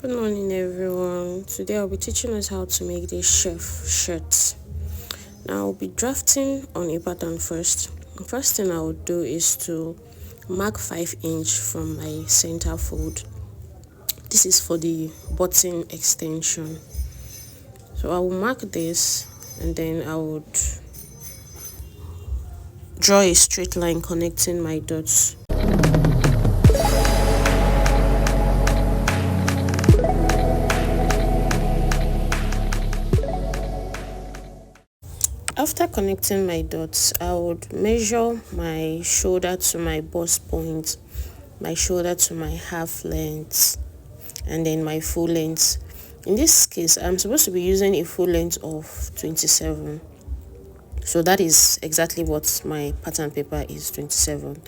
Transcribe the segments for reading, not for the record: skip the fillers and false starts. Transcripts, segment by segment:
Good morning, everyone. Today I'll be teaching us how to make this chef shirt. Now I'll be drafting on a pattern first. The first thing I would do is to mark 5" from my center fold. This is for the button extension. So I will mark this and then I would draw a straight line connecting my dots. After connecting my dots, I would measure my shoulder to my bust point, my shoulder to my half length, and then my full length. In this case, I'm supposed to be using a full length of 27. So that is exactly what my pattern paper is, 27.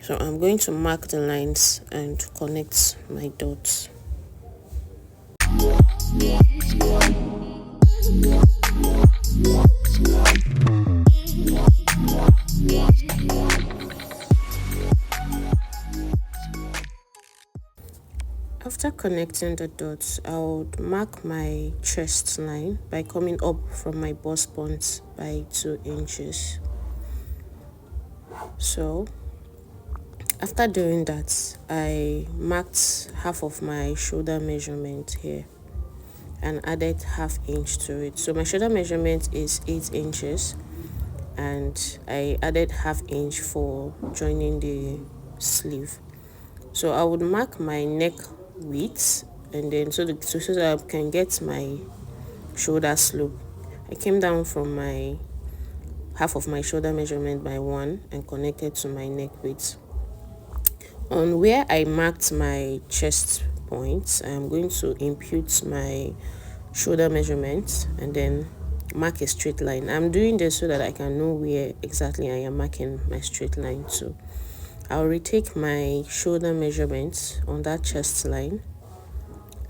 So I'm going to mark the lines and connect my dots. After connecting the dots, I would mark my chest line by coming up from my bust point by 2 inches. So after doing that, I marked half of my shoulder measurement here and added ½ inch to it. So my shoulder measurement is 8 inches and I added ½ inch for joining the sleeve. So I would mark my neck width and then so that I can get my shoulder slope. I came down from my half of my shoulder measurement by 1 and connected to my neck width. On where I marked my chest point, I am going to impute my shoulder measurement and then mark a straight line. I'm doing this so that I can know where exactly I am marking my straight line to. I'll retake my shoulder measurement on that chest line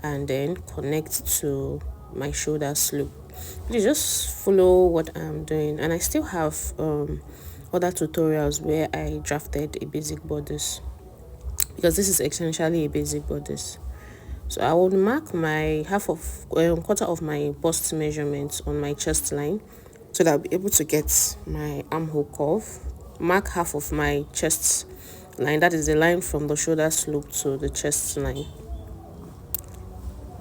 and then connect to my shoulder slope. You just follow what I'm doing, and I still have other tutorials where I drafted a basic bodice, because this is essentially a basic bodice. So I would mark my quarter of my bust measurement on my chest line so that I'll be able to get my armhole curve. Mark half of my chest line, that is the line from the shoulder slope to the chest line.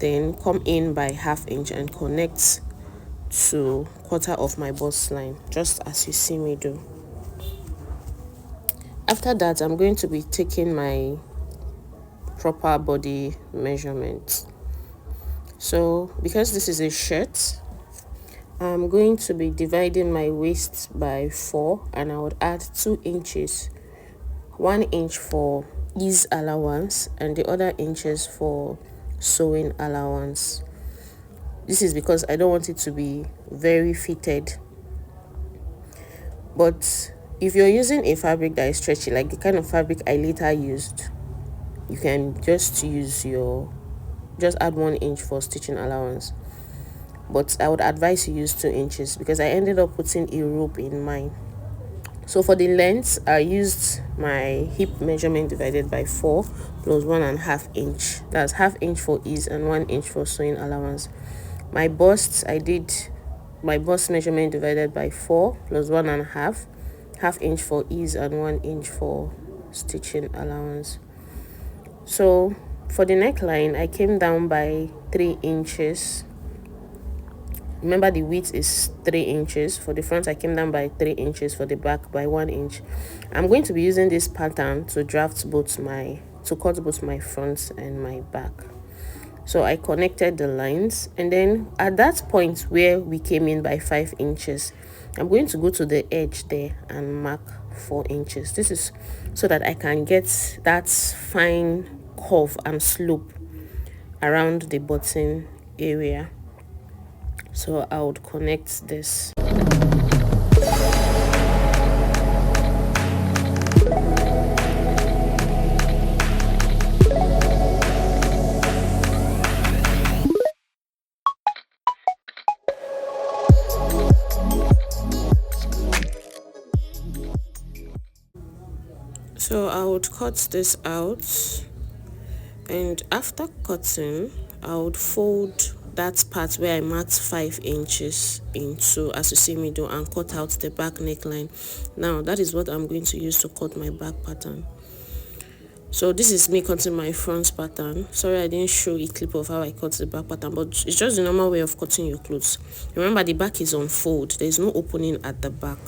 Then come in by ½ inch and connect to quarter of my bust line, just as you see me do. After that, I'm going to be taking my proper body measurement. So because this is a shirt, I'm going to be dividing my waist by 4 and I would add 2 inches, 1 inch for ease allowance and the other inches for sewing allowance. This is because I don't want it to be very fitted. But if you're using a fabric that is stretchy, like the kind of fabric I later used, you can just add 1 inch for stitching allowance. But I would advise you use 2 inches because I ended up putting a rope in mine. So for the length, I used my hip measurement divided by 4 plus 1½ inch. That's ½ inch for ease and 1 inch for sewing allowance. My bust, I did my bust measurement divided by 4 plus 1½ ½ inch for ease and 1 inch for stitching allowance. So for the neckline, I came down by 3 inches. Remember, the width is 3 inches. For the front, I came down by 3 inches. For the back, by 1 inch. I'm going to be using this pattern to cut both my front and my back. So I connected the lines, and then at that point where we came in by 5 inches, I'm going to go to the edge there and mark 4 inches. This is so that I can get that fine curve and slope around the button area. So I would connect this. So I would cut this out And after cutting, I would fold that part where I marked 5 inches into, as you see me do, and cut out the back neckline. Now that is what I'm going to use to cut my back pattern. So this is me cutting my front pattern. Sorry I didn't show a clip of how I cut the back pattern, but it's just the normal way of cutting your clothes. Remember, the back is on fold, there's no opening at the back.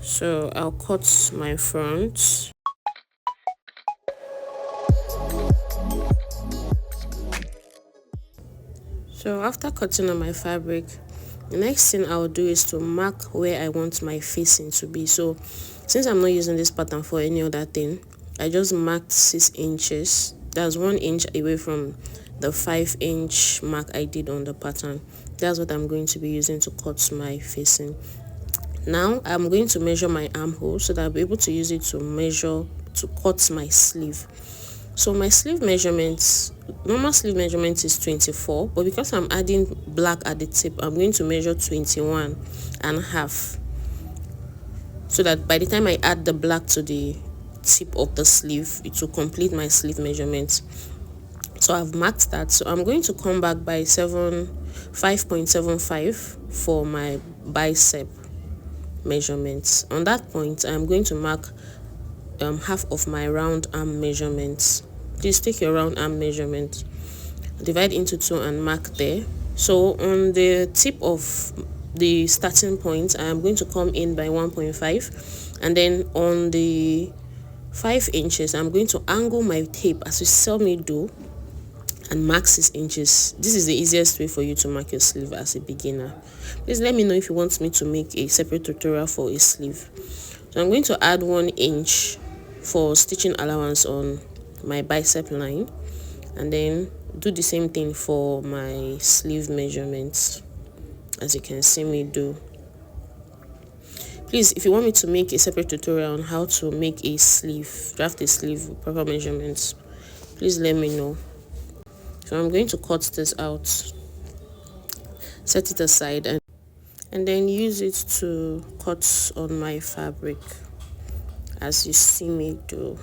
So I'll cut my front. So after cutting on my fabric, the next thing I'll do is to mark where I want my facing to be. So since I'm not using this pattern for any other thing, I just marked 6 inches. That's 1 inch away from the 5-inch mark I did on the pattern. That's what I'm going to be using to cut my facing. Now I'm going to measure my armhole so that I'll be able to use it to cut my sleeve. So my sleeve measurements, normal sleeve measurement is 24, but because I'm adding black at the tip, I'm going to measure 21 and a half, so that by the time I add the black to the tip of the sleeve, it will complete my sleeve measurement. So I've marked that. So I'm going to come back by 5.75 for my bicep measurements. On that point, I'm going to mark half of my round arm measurements. Please take your round arm measurement, divide into 2 and mark there. So on the tip of the starting point, I'm going to come in by 1.5, and then on the 5 inches, I'm going to angle my tape as you saw me do and mark 6 inches. This is the easiest way for you to mark your sleeve as a beginner. Please let me know if you want me to make a separate tutorial for a sleeve. So I'm going to add 1 inch for stitching allowance on my bicep line, and then do the same thing for my sleeve measurements, as you can see me do. Please, if you want me to make a separate tutorial on how to make a sleeve, draft a sleeve with proper measurements, please let me know. So I'm going to cut this out, set it aside, and then use it to cut on my fabric, as you see me do.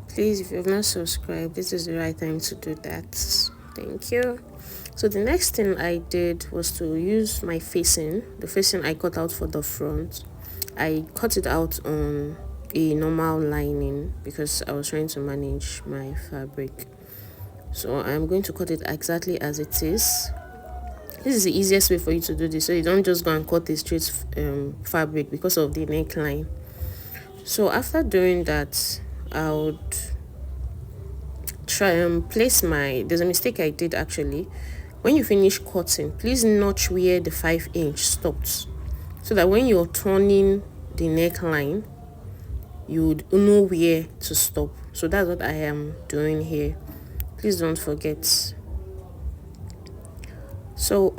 Please, if you've not subscribed, this is the right time to do that. Thank you. So the next thing I did was to use my facing, the facing I cut out for the front. I cut it out on a normal lining because I was trying to manage my fabric. So I'm going to cut it exactly as it is. This is the easiest way for you to do this, so you don't just go and cut a straight fabric because of the neckline. So after doing that, I would try and place there's a mistake I did actually. When you finish cutting, please notch where the 5-inch stops, so that when you're turning the neckline, you would know where to stop. So that's what I am doing here. Please don't forget. So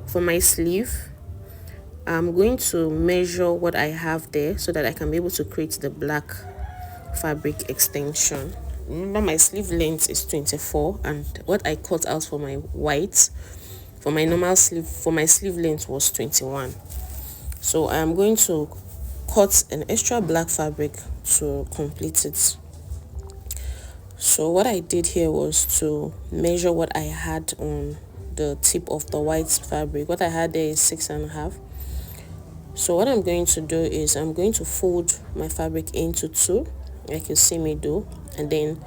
for my sleeve, I'm going to measure what I have there so that I can be able to create the black fabric extension. Remember, my sleeve length is 24, and what I cut out for my white, for my normal sleeve, for my sleeve length was 21. So I'm going to cut an extra black fabric to complete it. So what I did here was to measure what I had on the tip of the white fabric. What I had there is 6.5. So what I'm going to do is I'm going to fold my fabric into 2, like you see me do, and then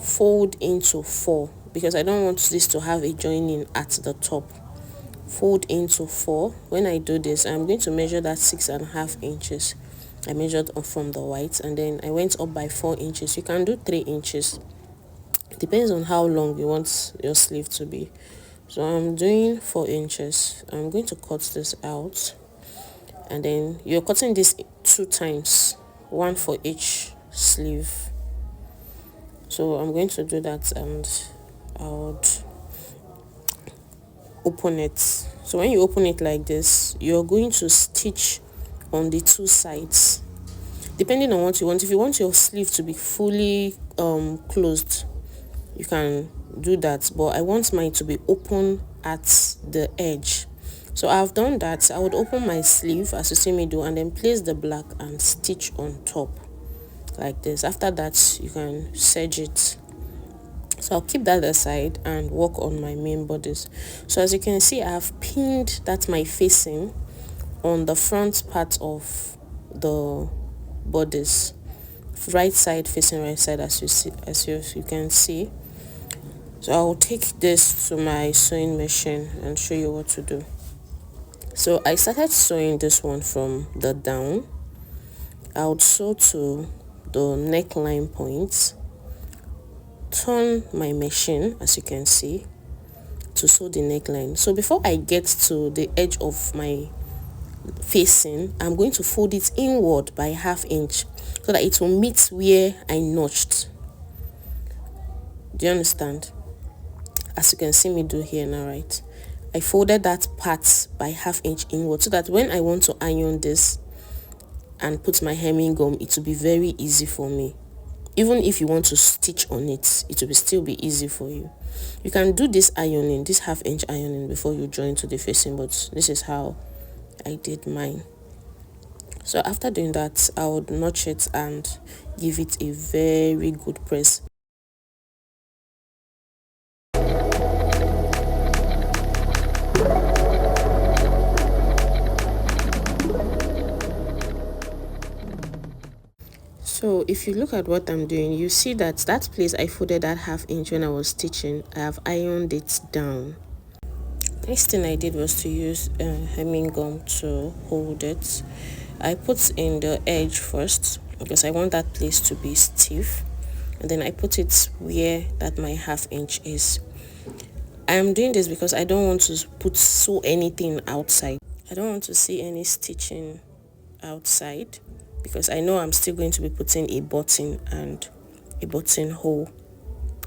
fold into 4, because I don't want this to have a joining at the top. Fold into 4. When I do this, I'm going to measure that 6.5 inches I measured from the white, and then I went up by 4 inches. You can do 3 inches. It depends on how long you want your sleeve to be. So I'm doing 4 inches. I'm going to cut this out, and then you're cutting this 2 times, 1 for each sleeve. So I'm going to do that, and I would open it. So when you open it like this, you're going to stitch on the 2 sides. depending on what you want. If you want your sleeve to be fully closed, you can do that, but I want mine to be open at the edge. So I've done that. I would open my sleeve as you see me do, and then place the black and stitch on top like this. After that, you can serge it. So I'll keep that aside and work on my main bodice. So as you can see, I have pinned that my facing on the front part of the bodice, right side facing right side, as you can see. So I'll take this to my sewing machine and show you what to do. So I started sewing this one from the down. I would sew to the neckline points, turn my machine as you can see to sew the neckline. So before I get to the edge of my facing, I'm going to fold it inward by 1/2 inch so that it will meet where I notched. Do you understand? As you can see me do here now, right? I folded that part by 1/2 inch inward so that when I want to iron this and put my hemming gum, it will be very easy for me. Even if you want to stitch on it, it will still be easy for you. You can do this ironing, this 1/2 inch ironing, before you join to the facing, but this is how I did mine. So after doing that, I would notch it and give it a very good press. So if you look at what I'm doing, you see that that place I folded that 1/2 inch when I was stitching, I have ironed it down. Next thing I did was to use hemming gum to hold it. I put in the edge first because I want that place to be stiff, and then I put it where that my 1/2 inch is. I am doing this because I don't want to sew anything outside. I don't want to see any stitching outside because I know I'm still going to be putting a button and a buttonhole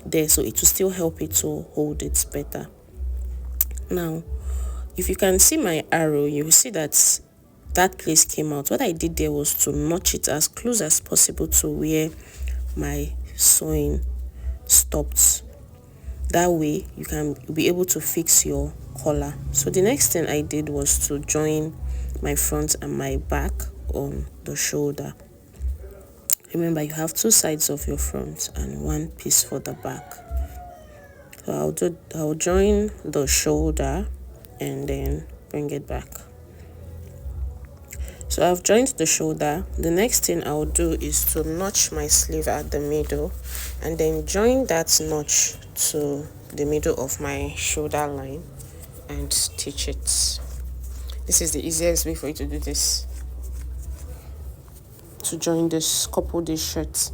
there, so it will still help it to hold it better. Now, if you can see my arrow, you will see that that place came out. What I did there was to notch it as close as possible to where my sewing stopped. That way you can be able to fix your collar. So the next thing I did was to join my front and my back on the shoulder. Remember, you have 2 sides of your front and 1 piece for the back. So I'll join the shoulder and then bring it back. So I've joined the shoulder. The next thing I'll do is to notch my sleeve at the middle and then join that notch to the middle of my shoulder line and stitch it. This is the easiest way for you to do this, to join this, couple these shirts.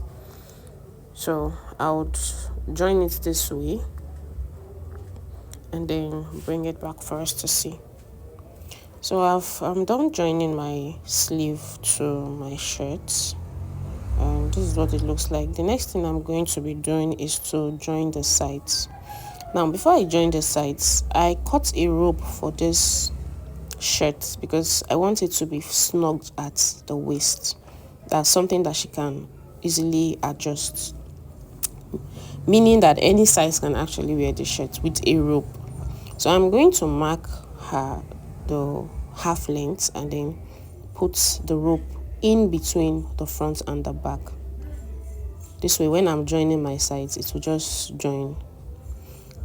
So I would join it this way and then bring it back for us to see. So I'm done joining my sleeve to my shirt, and this is what it looks like. The next thing I'm going to be doing is to join the sides. Now before I join the sides, I cut a rope for this shirt because I want it to be snugged at the waist. That's something that she can easily adjust, meaning that any size can actually wear the shirt with a rope. So I'm going to mark her the half length and then put the rope in between the front and the back. This way when I'm joining my sides, it will just join.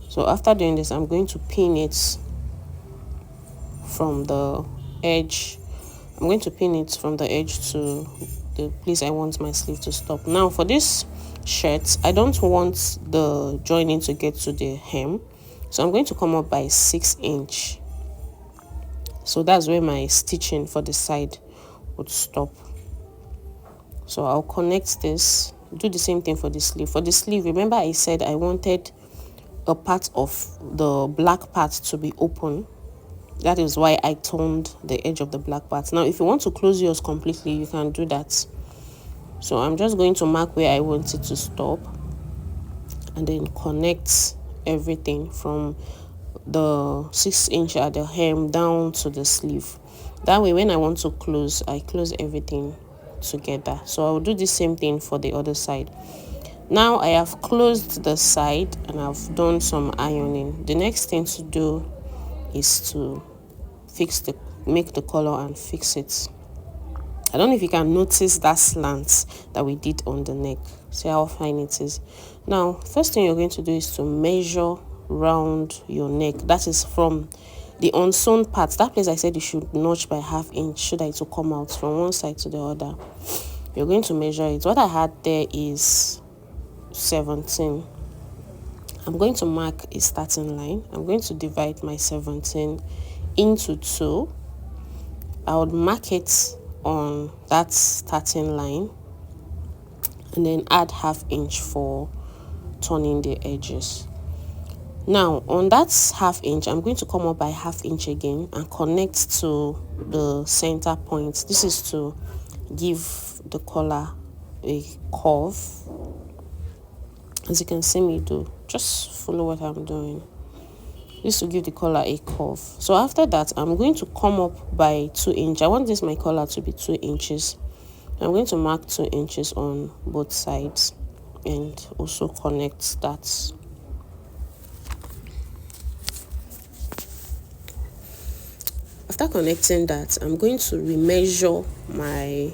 So after doing this, I'm going to pin it from the edge. I'm going to pin it from the edge to the place I want my sleeve to stop. Now for this shirt, I don't want the joining to get to the hem, so I'm going to come up by 6 inch. So that's where my stitching for the side would stop. So I'll connect this, do the same thing for the sleeve. For the sleeve, remember I said I wanted a part of the black part to be open. That is why I turned the edge of the black part. Now if you want to close yours completely, you can do that. So I'm just going to mark where I want it to stop and then connect everything from the 6 inch at the hem down to the sleeve. That way when I want to close, I close everything together. So I'll do the same thing for the other side. Now I have closed the side and I've done some ironing. The next thing to do is to make the collar and fix it. I don't know if you can notice that slant that we did on the neck. See how fine it is. Now, first thing you're going to do is to measure round your neck. That is from the unsewn part. That place I said you should notch by ½ inch so that it will come out from one side to the other. You're going to measure it. What I had there is 17. I'm going to mark a starting line. I'm going to divide my 17 into 2. I would mark it on that starting line and then add ½ inch for turning the edges. Now on that ½ inch, I'm going to come up by ½ inch again and connect to the center point. This is to give the collar a curve. As you can see me do, just follow what I'm doing. This will give the collar a curve. So after that, I'm going to come up by 2 inches. I want my collar to be 2 inches. I'm going to mark 2 inches on both sides and also connect that. After connecting that, I'm going to remeasure my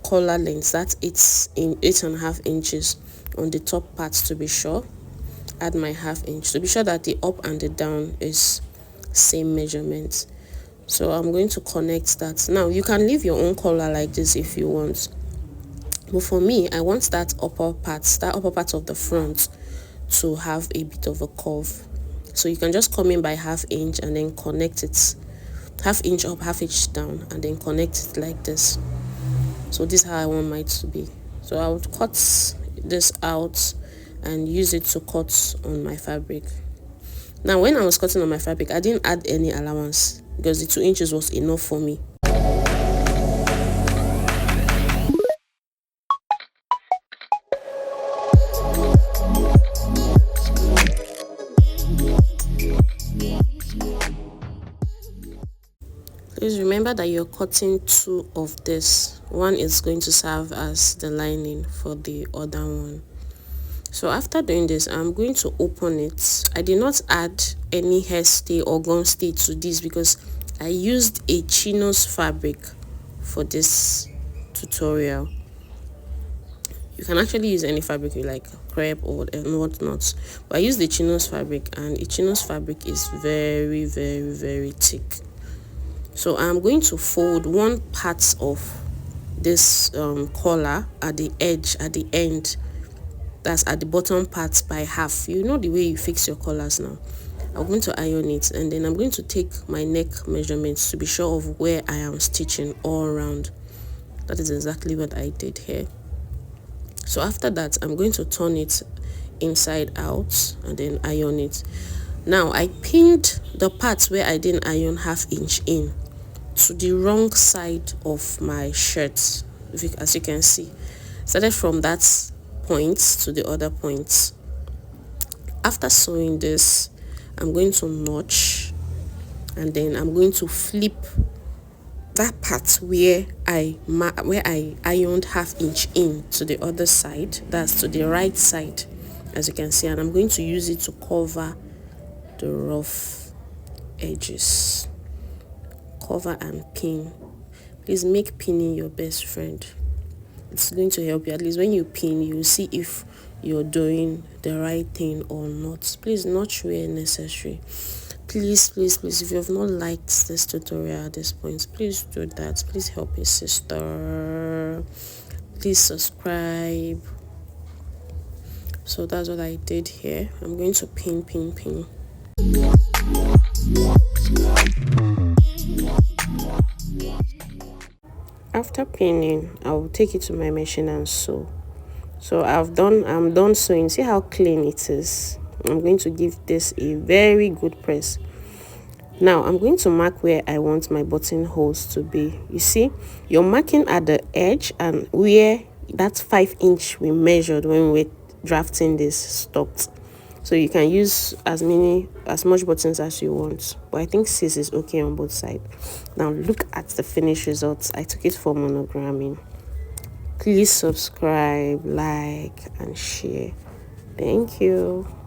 collar length. That's 8.5 inches on the top part to be sure. Add my ½ inch to be sure that the up and the down is same measurement. So I'm going to connect that. Now you can leave your own collar like this if you want, but for me I want that upper part of the front to have a bit of a curve. So you can just come in by ½ inch and then connect it, ½ inch up, ½ inch down, and then connect it like this. So this is how I want mine to be. So I would cut this out and use it to cut on my fabric. Now when I was cutting on my fabric, I didn't add any allowance because the 2 inches was enough for me. Please remember that you're cutting 2 of this. One is going to serve as the lining for the other one. So after doing this, I'm going to open it. I did not add any hairstay or gum stay to this because I used a chinos fabric for this tutorial. You can actually use any fabric you like, crepe or whatnot, but I used the chinos fabric, and a chinos fabric is very, very, very thick. So I'm going to fold one part of this collar at the edge, at the end, that's at the bottom part, by half. You know the way you fix your collars now. I'm going to iron it, and then I'm going to take my neck measurements to be sure of where I am stitching all around. That is exactly what I did here. So after that, I'm going to turn it inside out and then iron it. Now I pinned the part where I didn't iron ½ inch in to the wrong side of my shirt, as you can see. Started from that point to the other point. After sewing this, I'm going to notch, and then I'm going to flip that part where I ironed ½ inch in to the other side, that's to the right side, as you can see, and I'm going to use it to cover the rough edges. Cover and pin. Please make pinning your best friend. It's going to help you. At least when you pin, you see if you're doing the right thing or not. Please, notch where necessary. Please, please, please, if you have not liked this tutorial at this point, please do that. Please help your sister. Please subscribe. So that's what I did here. I'm going to pin. After pinning, I will take it to my machine and sew. So I'm done sewing. See how clean it is. I'm going to give this a very good press. Now I'm going to mark where I want my buttonholes to be. You see, you're marking at the edge and where that 5 inch we measured when we were drafting this stopped. So you can use as much buttons as you want, but I think 6 is okay on both sides. Now look at the finished results. I took it for monogramming. Please subscribe, like, and share. Thank you.